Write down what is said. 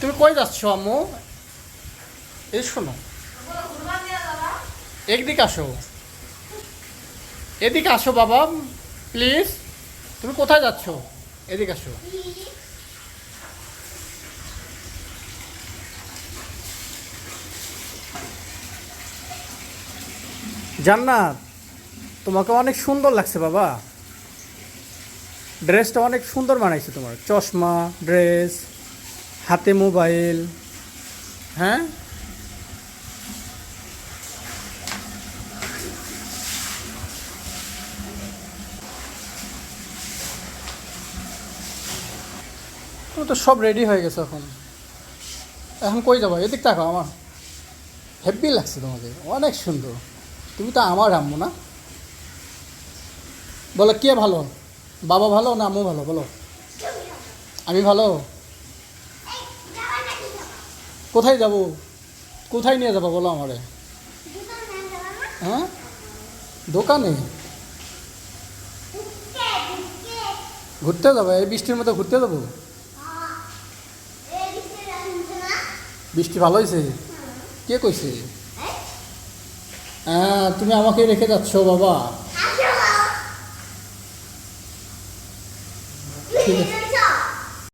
তুমি কই যাচ্ছ আম্মু? এই শোনো, একদিকে আসো, এদিকে আসো বাবা, প্লিজ। তুমি কোথায় যাচ্ছ? এদিকে আসো। জান্নাত, তোমাকে অনেক সুন্দর লাগছে বাবা। ড্রেসটা অনেক সুন্দর বানাইছে, তোমার চশমা, ড্রেস, হাতে মোবাইল। হ্যাঁ, তুমি তো সব রেডি হয়ে গেছো। এখন এখন কই যাবো? এদিক তাকাও, আমার হেব্বি লাগছে তোমাকে, অনেক সুন্দর। তুমি তো আমার আম্মু না? বলো কে ভালো, বাবা ভালো না আম্মু ভালো? বলো। আমি ভালো? কোথায় যাব? কোথায় নিয়ে যাবো বলো আমারে? হ্যাঁ, দোকানে ঘুরতে যাবো? এই বৃষ্টির মধ্যে ঘুরতে যাবো? বৃষ্টি ভালো হয়েছে? কে কইছে? হ্যাঁ, তুমি আমাকে রেখে যাচ্ছ বাবা। ঠিক আছে।